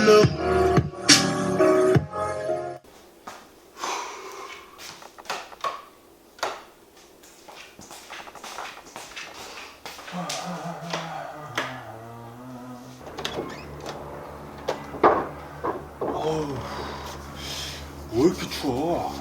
왜 이렇게 추워?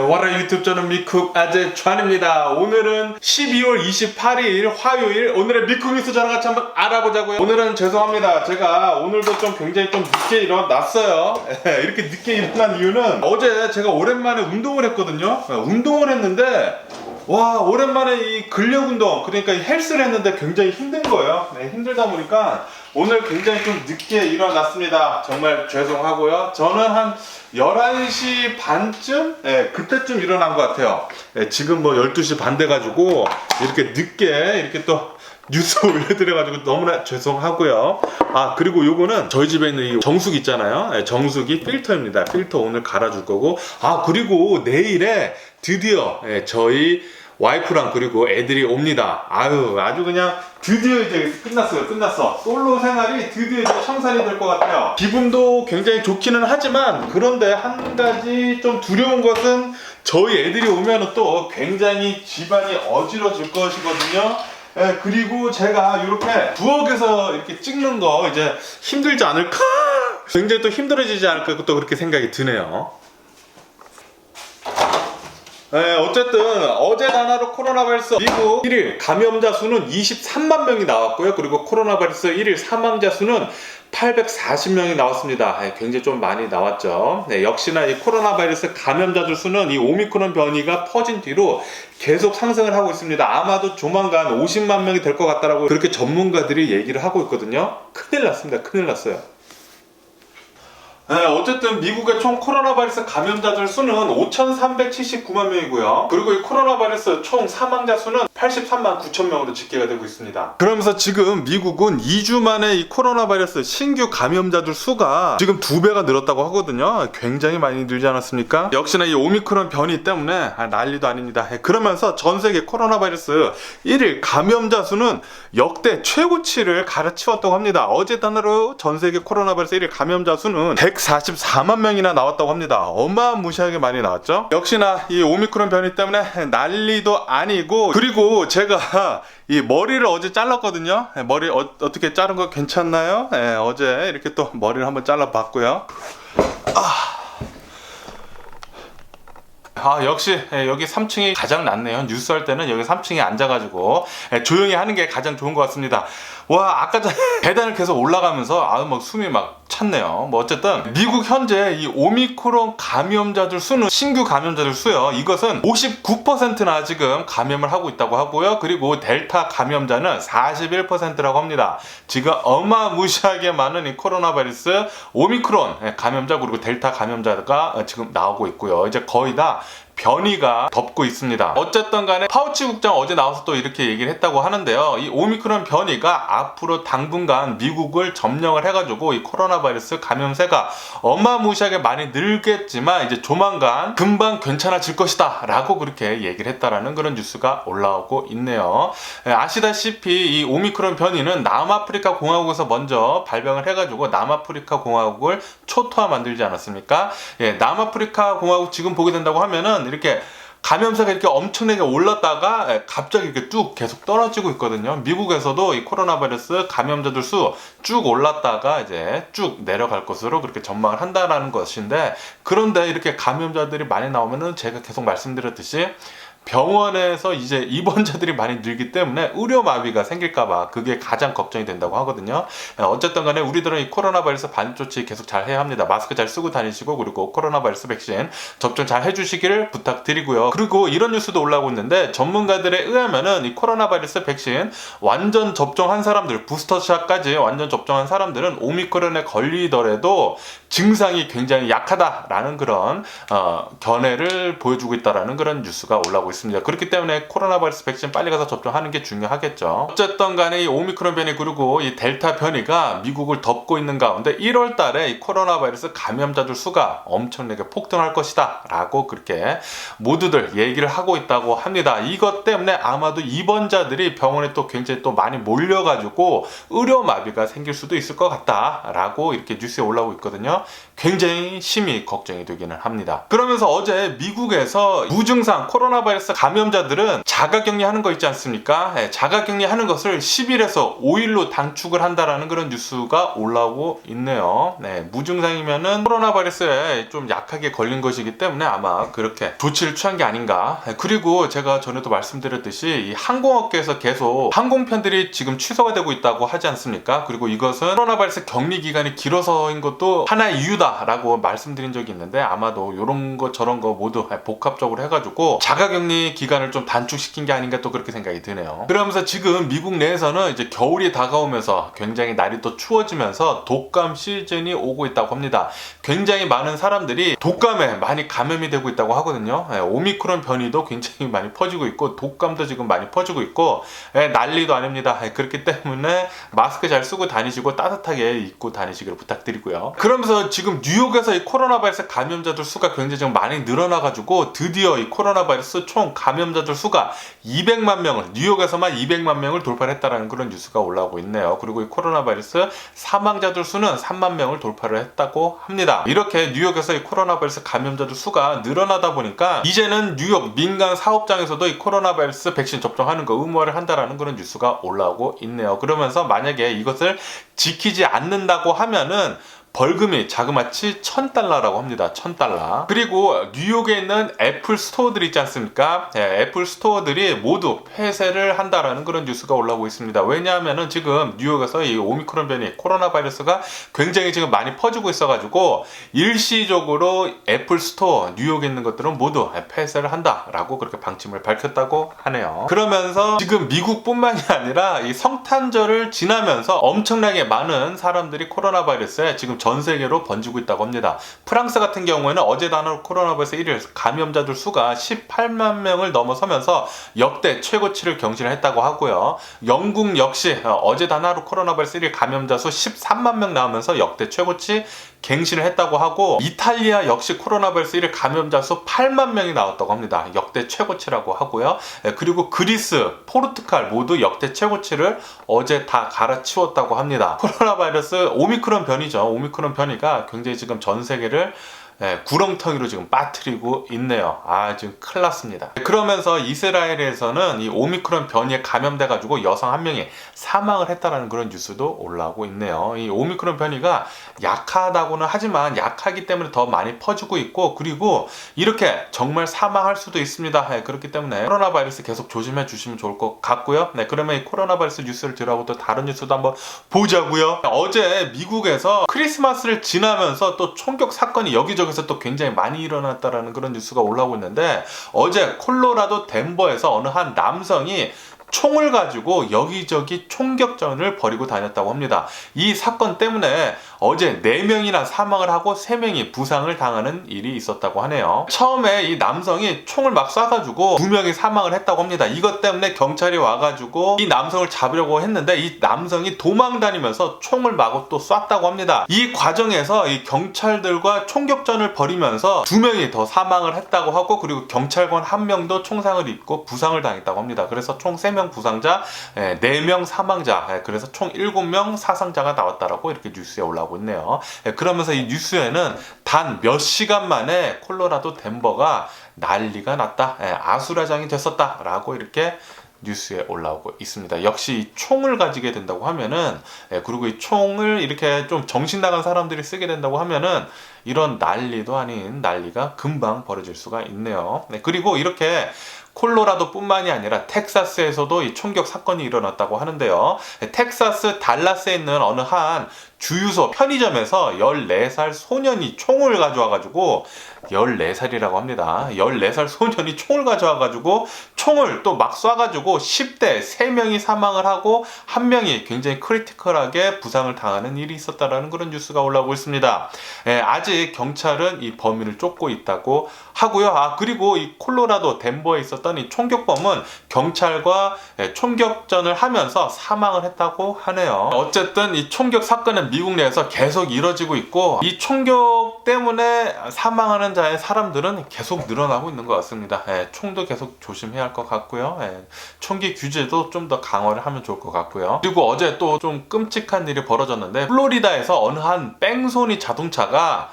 와라 유튜브 저는 미쿡 아재 촨입니다. 오늘은 12월 28일 화요일, 오늘의 미쿡 뉴스 저랑 같이 한번 알아보자고요. 오늘은 죄송합니다. 제가 오늘도 좀 굉장히 좀 늦게 일어났어요. 이렇게 늦게 일어난 이유는 어제 제가 오랜만에 운동을 했거든요. 운동을 했는데 와, 오랜만에 이 근력 운동, 그러니까 이 헬스를 했는데 굉장히 힘든 거예요. 힘들다 보니까 오늘 굉장히 좀 늦게 일어났습니다. 정말 죄송하고요. 저는 한 11시 반쯤? 그때쯤 일어난 것 같아요. 지금 뭐 12시 반 돼가지고 이렇게 늦게 이렇게 또 뉴스 올려드려가지고 너무나 죄송하고요. 그리고 요거는 저희 집에 있는 이 정수기 있잖아요. 정수기 필터입니다. 필터 오늘 갈아줄 거고. 그리고 내일에 드디어 저희 와이프랑 그리고 애들이 옵니다. 아주 그냥 드디어 이제 끝났어. 솔로 생활이 드디어 이제 청산이 될 것 같아요. 기분도 굉장히 좋기는 하지만, 그런데 한 가지 좀 두려운 것은 저희 애들이 오면 또 굉장히 집안이 어지러질 것이거든요. 그리고 제가 이렇게 부엌에서 이렇게 찍는 거 이제 힘들지 않을까? 굉장히 또 힘들어지지 않을까? 또 그렇게 생각이 드네요. 어쨌든 어제 단하루 코로나 바이러스 미국 1일 감염자 수는 23만 명이 나왔고요. 그리고 코로나 바이러스 1일 사망자 수는 840명이 나왔습니다. 굉장히 좀 많이 나왔죠. 역시나 이 코로나 바이러스 감염자들 수는 이 오미크론 변이가 퍼진 뒤로 계속 상승을 하고 있습니다. 아마도 조만간 50만 명이 될 것 같다라고 그렇게 전문가들이 얘기를 하고 있거든요. 큰일 났습니다. 큰일 났어요. 어쨌든 미국의 총 코로나 바이러스 감염자들 수는 5,379만 명이고요. 그리고 이 코로나 바이러스 총 사망자 수는 83만 9천 명으로 집계가 되고 있습니다. 그러면서 지금 미국은 2주 만에 이 코로나 바이러스 신규 감염자들 수가 지금 2배가 늘었다고 하거든요. 굉장히 많이 늘지 않았습니까? 역시나 이 오미크론 변이 때문에 난리도 아닙니다. 그러면서 전 세계 코로나 바이러스 1일 감염자 수는 역대 최고치를 갈아치웠다고 합니다. 어제 단어로 전 세계 코로나 바이러스 1일 감염자 수는 144만 명이나 나왔다고 합니다. 어마무시하게 많이 나왔죠. 역시나 이 오미크론 변이 때문에 난리도 아니고, 그리고 제가 이 머리를 어제 잘랐거든요. 머리 어떻게 자른 거 괜찮나요? 어제 이렇게 또 머리를 한번 잘라봤고요. 역시 여기 3층이 가장 낫네요. 뉴스 할 때는 여기 3층에 앉아가지고 조용히 하는 게 가장 좋은 것 같습니다. 와, 아까 전에 계단을 계속 올라가면서 막 숨이 막 찼네요. 어쨌든 미국 현재 이 오미크론 감염자들 수는, 신규 감염자들 수요, 이것은 59%나 지금 감염을 하고 있다고 하고요. 그리고 델타 감염자는 41%라고 합니다. 지금 어마무시하게 많은 이 코로나 바이러스 오미크론 감염자 그리고 델타 감염자가 지금 나오고 있고요. 이제 거의 다 변이가 덮고 있습니다. 어쨌든 간에 파우치 국장 어제 나와서 또 이렇게 얘기를 했다고 하는데요. 이 오미크론 변이가 앞으로 당분간 미국을 점령을 해가지고 이 코로나 바이러스 감염세가 어마무시하게 많이 늘겠지만 이제 조만간 금방 괜찮아질 것이다 라고 그렇게 얘기를 했다라는 그런 뉴스가 올라오고 있네요. 아시다시피 이 오미크론 변이는 남아프리카 공화국에서 먼저 발병을 해가지고 남아프리카 공화국을 초토화 만들지 않았습니까? 남아프리카 공화국 지금 보게 된다고 하면은 이렇게 감염세가 이렇게 엄청나게 올랐다가 갑자기 이렇게 쭉 계속 떨어지고 있거든요. 미국에서도 이 코로나 바이러스 감염자들 수 쭉 올랐다가 이제 쭉 내려갈 것으로 그렇게 전망을 한다라는 것인데, 그런데 이렇게 감염자들이 많이 나오면은 제가 계속 말씀드렸듯이 병원에서 이제 입원자들이 많이 늘기 때문에 의료마비가 생길까봐 그게 가장 걱정이 된다고 하거든요. 어쨌든 간에 우리들은 이 코로나 바이러스 반입 조치 계속 잘 해야 합니다. 마스크 잘 쓰고 다니시고, 그리고 코로나 바이러스 백신 접종 잘 해주시기를 부탁드리고요. 그리고 이런 뉴스도 올라오고 있는데, 전문가들에 의하면은 이 코로나 바이러스 백신 완전 접종한 사람들, 부스터샷까지 완전 접종한 사람들은 오미크론에 걸리더라도 증상이 굉장히 약하다라는 그런 견해를 보여주고 있다라는 그런 뉴스가 올라오고 있습니다. 있습니다. 그렇기 때문에 코로나 바이러스 백신 빨리 가서 접종하는 게 중요하겠죠. 어쨌든 간에 이 오미크론 변이 그리고 이 델타 변이가 미국을 덮고 있는 가운데 1월 달에 이 코로나 바이러스 감염자들 수가 엄청나게 폭등할 것이다 라고 그렇게 모두들 얘기를 하고 있다고 합니다. 이것 때문에 아마도 입원자들이 병원에 또 굉장히 또 많이 몰려가지고 의료 마비가 생길 수도 있을 것 같다 라고 이렇게 뉴스에 올라오고 있거든요. 굉장히 심히 걱정이 되기는 합니다. 그러면서 어제 미국에서 무증상 코로나 바이러스 감염자들은 자가격리하는 거 있지 않습니까? 자가격리하는 것을 10일에서 5일로 단축을 한다라는 그런 뉴스가 올라오고 있네요. 무증상이면은 코로나 바이러스에 좀 약하게 걸린 것이기 때문에 아마 그렇게 조치를 취한 게 아닌가. 그리고 제가 전에도 말씀드렸듯이 이 항공업계에서 계속 항공편들이 지금 취소가 되고 있다고 하지 않습니까? 그리고 이것은 코로나 바이러스 격리 기간이 길어서인 것도 하나의 이유다라고 말씀드린 적이 있는데 아마도 이런 거 저런 거 모두 복합적으로 해가지고 자가격리 기간을 좀 단축시킨 게 아닌가 또 그렇게 생각이 드네요. 그러면서 지금 미국 내에서는 이제 겨울이 다가오면서 굉장히 날이 또 추워지면서 독감 시즌이 오고 있다고 합니다. 굉장히 많은 사람들이 독감에 많이 감염이 되고 있다고 하거든요. 오미크론 변이도 굉장히 많이 퍼지고 있고 독감도 지금 많이 퍼지고 있고 난리도 아닙니다. 그렇기 때문에 마스크 잘 쓰고 다니시고 따뜻하게 입고 다니시기를 부탁드리고요. 그러면서 지금 뉴욕에서 이 코로나 바이러스 감염자들 수가 굉장히 좀 많이 늘어나가지고 드디어 이 코로나 바이러스 총 감염자들 수가 200만 명을 뉴욕에서만 200만 명을 돌파했다라는 그런 뉴스가 올라오고 있네요. 그리고 이 코로나 바이러스 사망자들 수는 3만 명을 돌파를 했다고 합니다. 이렇게 뉴욕에서 이 코로나 바이러스 감염자들 수가 늘어나다 보니까 이제는 뉴욕 민간 사업장에서도 이 코로나 바이러스 백신 접종하는 거 의무화를 한다라는 그런 뉴스가 올라오고 있네요. 그러면서 만약에 이것을 지키지 않는다고 하면은 벌금이 자그마치 $1,000라고 합니다. $1,000. 그리고 뉴욕에 있는 애플 스토어들이 있지 않습니까? 애플 스토어들이 모두 폐쇄를 한다라는 그런 뉴스가 올라오고 있습니다. 왜냐하면은 지금 뉴욕에서 이 오미크론 변이 코로나 바이러스가 굉장히 지금 많이 퍼지고 있어가지고 일시적으로 애플 스토어 뉴욕에 있는 것들은 모두 폐쇄를 한다라고 그렇게 방침을 밝혔다고 하네요. 그러면서 지금 미국뿐만이 아니라 이 성탄절을 지나면서 엄청나게 많은 사람들이 코로나 바이러스에 지금 전 세계로 번지고 있다고 합니다. 프랑스 같은 경우에는 어제 단으로 코로나 바이러스 1일 감염자들 수가 18만 명을 넘어서면서 역대 최고치를 경신했다고 하고요. 영국 역시 어제 단하루 코로나 바이러스 1일 감염자 수 13만 명 나오면서 역대 최고치 갱신을 했다고 하고 이탈리아 역시 코로나 바이러스 1일 감염자 수 8만 명이 나왔다고 합니다. 역대 최고치라고 하고요. 그리고 그리스, 포르투갈 모두 역대 최고치를 어제 다 갈아치웠다고 합니다. 코로나 바이러스 오미크론 변이죠. 오미크론 변이가 굉장히 지금 전 세계를 구렁텅이로 지금 빠뜨리고 있네요. 지금 큰일 났습니다. 그러면서 이스라엘에서는 이 오미크론 변이에 감염돼가지고 여성 한 명이 사망을 했다라는 그런 뉴스도 올라오고 있네요. 이 오미크론 변이가 약하다고는 하지만 약하기 때문에 더 많이 퍼지고 있고 그리고 이렇게 정말 사망할 수도 있습니다. 그렇기 때문에 코로나 바이러스 계속 조심해 주시면 좋을 것 같고요. 그러면 이 코로나 바이러스 뉴스를 들어가고 또 다른 뉴스도 한번 보자고요. 어제 미국에서 크리스마스를 지나면서 또 총격 사건이 여기저기서 또 굉장히 많이 일어났다라는 그런 뉴스가 올라오고 있는데 어제 콜로라도 덴버에서 어느 한 남성이 총을 가지고 여기저기 총격전을 벌이고 다녔다고 합니다. 이 사건 때문에 어제 4명이나 사망을 하고 3명이 부상을 당하는 일이 있었다고 하네요. 처음에 이 남성이 총을 막 쏴가지고 2명이 사망을 했다고 합니다. 이것 때문에 경찰이 와가지고 이 남성을 잡으려고 했는데 이 남성이 도망 다니면서 총을 마구 또 쐈다고 합니다. 이 과정에서 이 경찰들과 총격전을 벌이면서 2명이 더 사망을 했다고 하고 그리고 경찰관 1명도 총상을 입고 부상을 당했다고 합니다. 그래서 총 3명 부상자, 4명 사망자, 그래서 총 7명 사상자가 나왔다라고 이렇게 뉴스에 올라오고 있네요. 그러면서 이 뉴스에는 단 몇 시간 만에 콜로라도 덴버가 난리가 났다, 아수라장이 됐었다라고 이렇게 뉴스에 올라오고 있습니다. 역시 이 총을 가지게 된다고 하면은 그리고 이 총을 이렇게 좀 정신 나간 사람들이 쓰게 된다고 하면은 이런 난리도 아닌 난리가 금방 벌어질 수가 있네요. 그리고 이렇게 콜로라도뿐만이 아니라 텍사스에서도 이 총격 사건이 일어났다고 하는데요. 텍사스 달라스에 있는 어느 한 주유소 편의점에서 14살 소년이 총을 가져와가지고 14살이라고 합니다. 14살 소년이 총을 가져와가지고 총을 또 막 쏴가지고 10대 3명이 사망을 하고 1명이 굉장히 크리티컬하게 부상을 당하는 일이 있었다라는 그런 뉴스가 올라오고 있습니다. 아직 경찰은 이 범인을 쫓고 있다고 하고요. 그리고 이 콜로라도 덴버에 있었던 이 총격범은 경찰과 총격전을 하면서 사망을 했다고 하네요. 어쨌든 이 총격 사건은 미국 내에서 계속 이뤄지고 있고, 이 총격 때문에 사망하는 자의 사람들은 계속 늘어나고 있는 것 같습니다. 총도 계속 조심해야 할 것 같고요. 총기 규제도 좀 더 강화를 하면 좋을 것 같고요. 그리고 어제 또 좀 끔찍한 일이 벌어졌는데, 플로리다에서 어느 한 뺑소니 자동차가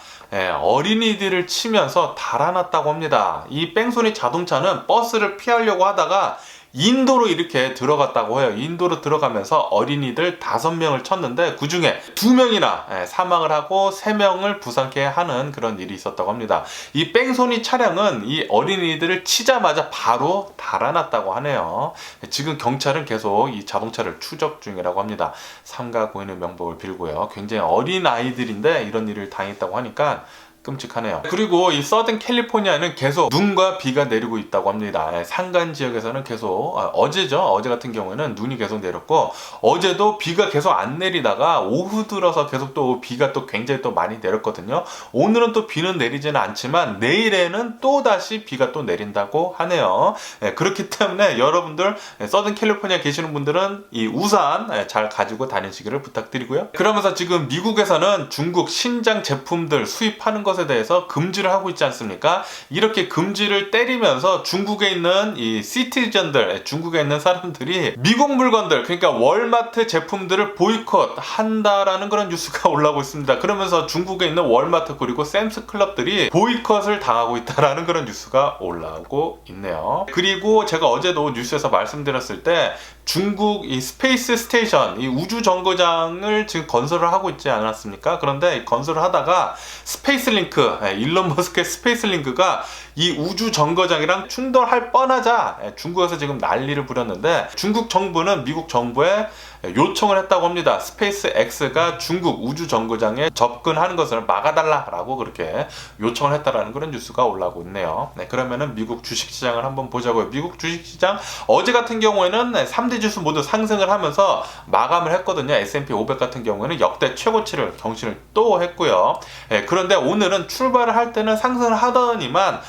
어린이들을 치면서 달아났다고 합니다. 이 뺑소니 자동차는 버스를 피하려고 하다가 인도로 이렇게 들어갔다고 해요. 인도로 들어가면서 어린이들 5명을 쳤는데 그 중에 2명이나 사망을 하고 3명을 부상케 하는 그런 일이 있었다고 합니다. 이 뺑소니 차량은 이 어린이들을 치자마자 바로 달아났다고 하네요. 지금 경찰은 계속 이 자동차를 추적 중이라고 합니다. 삼가 고인의 명복을 빌고요. 굉장히 어린 아이들인데 이런 일을 당했다고 하니까 끔찍하네요. 그리고 이 서든 캘리포니아는 계속 눈과 비가 내리고 있다고 합니다. 산간 지역에서는 계속 어제죠. 어제 같은 경우에는 눈이 계속 내렸고, 어제도 비가 계속 안 내리다가 오후 들어서 계속 또 비가 또 굉장히 또 많이 내렸거든요. 오늘은 또 비는 내리지는 않지만 내일에는 또 다시 비가 또 내린다고 하네요. 그렇기 때문에 여러분들 서든 캘리포니아 계시는 분들은 이 우산 잘 가지고 다니시기를 부탁드리고요. 그러면서 지금 미국에서는 중국 신장 제품들 수입하는 것에 대해서 금지를 하고 있지 않습니까? 이렇게 금지를 때리면서 중국에 있는 이 시티즌들, 중국에 있는 사람들이 미국 물건들, 그러니까 월마트 제품들을 보이콧 한다라는 그런 뉴스가 올라오고 있습니다. 그러면서 중국에 있는 월마트 그리고 샘스 클럽들이 보이콧을 당하고 있다라는 그런 뉴스가 올라오고 있네요. 그리고 제가 어제도 뉴스에서 말씀드렸을 때 중국 이 스페이스 스테이션, 이 우주 정거장을 지금 건설을 하고 있지 않았습니까? 그런데 건설을 하다가 스페이스 링크, 일론 머스크의 스페이스 링크가 이 우주 정거장이랑 충돌할 뻔하자 중국에서 지금 난리를 부렸는데, 중국 정부는 미국 정부에 요청을 했다고 합니다. 스페이스 X가 중국 우주 정거장에 접근하는 것을 막아달라라고 그렇게 요청을 했다라는 그런 뉴스가 올라오고 있네요. 그러면은 미국 주식시장을 한번 보자고요. 미국 주식시장 어제 같은 경우에는 3대 지수 모두 상승을 하면서 마감을 했거든요. S&P 500 같은 경우에는 역대 최고치를 경신을 또 했고요. 그런데 오늘은 출발을 할 때는 상승을 하더니만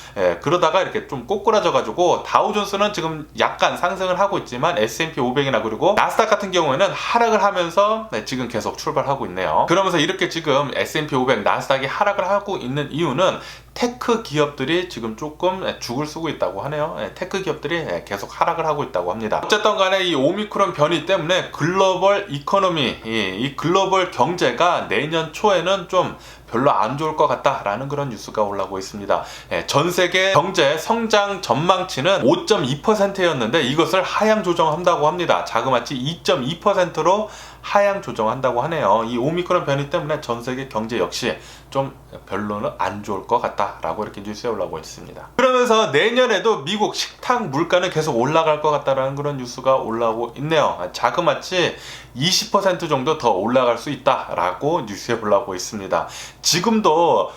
그러다가 이렇게 좀 꼬꾸라져 가지고 다우존스는 지금 약간 상승을 하고 있지만 S&P 500이나 그리고 나스닥 같은 경우에는 하락을 하면서 지금 계속 출발하고 있네요. 그러면서 이렇게 지금 S&P 500, 나스닥이 하락을 하고 있는 이유는 테크 기업들이 지금 조금 죽을 쓰고 있다고 하네요. 테크 기업들이 계속 하락을 하고 있다고 합니다. 어쨌든 간에 이 오미크론 변이 때문에 글로벌 이코노미, 이 글로벌 경제가 내년 초에는 좀 별로 안 좋을 것 같다라는 그런 뉴스가 올라오고 있습니다. 전 세계 경제 성장 전망치는 5.2%였는데 이것을 하향 조정한다고 합니다. 자그마치 2.2%로 하향 조정한다고 하네요. 이 오미크론 변이 때문에 전 세계 경제 역시 좀 별로는 안 좋을 것 같다라고 이렇게 뉴스에 올라오고 있습니다. 그러면서 내년에도 미국 식탁 물가는 계속 올라갈 것 같다라는 그런 뉴스가 올라오고 있네요. 자그마치 20% 정도 더 올라갈 수 있다라고 뉴스에 올라오고 있습니다. 지금도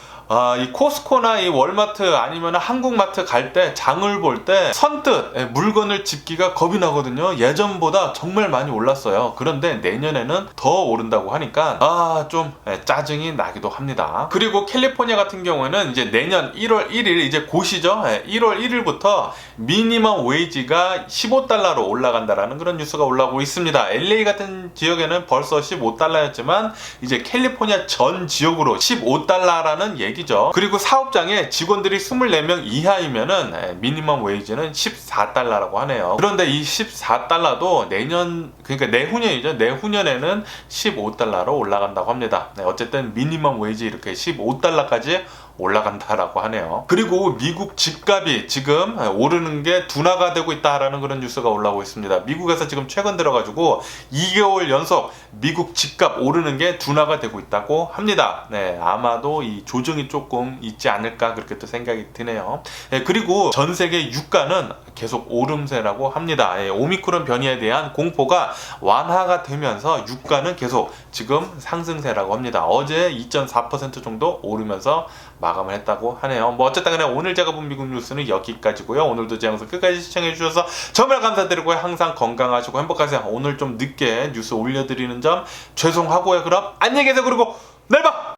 이 코스코나 이 월마트 아니면 한국마트 갈 때 장을 볼 때 선뜻 물건을 집기가 겁이 나거든요. 예전보다 정말 많이 올랐어요. 그런데 내년에는 더 오른다고 하니까 좀 짜증이 나기도 합니다. 그리고 캘리포니아 같은 경우에는 이제 내년 1월 1일 이제 곧이죠. 1월 1일부터 미니멈 웨이지가 15달러로 올라간다라는 그런 뉴스가 올라오고 있습니다. LA 같은 지역에는 벌써 15달러였지만 이제 캘리포니아 전 지역으로 15달러라는 얘기죠. 그리고 사업장에 직원들이 24명 이하이면은 미니멈 웨이지는 14달러라고 하네요. 그런데 이 14달러도 내년, 그러니까 내후년이죠. 내후년에는 15달러로 올라간다고 합니다. 어쨌든 미니멈 웨이지 이렇게 15달러까지 올라간다라고 하네요. 그리고 미국 집값이 지금 오르는 게 둔화가 되고 있다라는 그런 뉴스가 올라오고 있습니다. 미국에서 지금 최근 들어가지고 2개월 연속 미국 집값 오르는 게 둔화가 되고 있다고 합니다. 아마도 이 조정이 조금 있지 않을까 그렇게 또 생각이 드네요. 그리고 전 세계 유가는 계속 오름세라고 합니다. 오미크론 변이에 대한 공포가 완화가 되면서 유가는 계속 지금 상승세라고 합니다. 어제 2.4% 정도 오르면서 마감을 했다고 하네요. 뭐 어쨌든 간에 오늘 제가 본 미국 뉴스는 여기까지고요. 오늘도 제 영상 끝까지 시청해 주셔서 정말 감사드리고요. 항상 건강하시고 행복하세요. 오늘 좀 늦게 뉴스 올려드리는 점 죄송하고요. 그럼 안녕히 계세요. 그리고 내일 봐!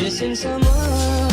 missing someone.